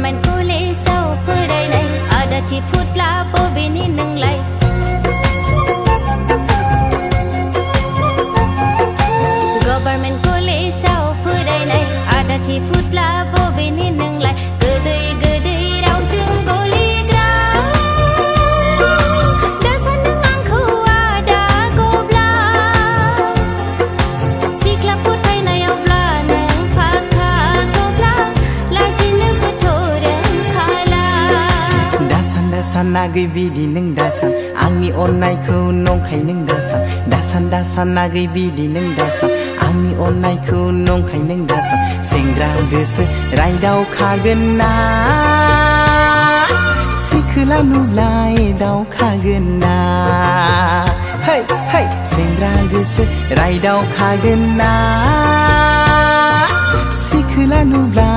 government कलेजाव फरायनाय आदाथि फुथ्ला बबेनि नोंलाय गभर्नमेन्ट कलेजाव फरायनाय आदाथि फुथ्ला बबेनि नोंलाय गोदै गोदै रावजों गलिग्रा दा सानदों आंखौ आदा गब्ला सिख्ला फोथायनायावब्ला नों फाखा गब्ला लाजिनोबोथ' रोंखाला दासान नागै बिदि नों दासान आंनि अननायखौ नंखाय नों दासान दासान नागै बिदि नों दासान आंनि अननायखौ नंखाय नों दासान सेंग्रा गोसो रायदावखागोन ना सिखोला नुलाय दावखागोन ना है है सेंग्रा गोसो रायदावखागोन ना सिखोला नुब्ला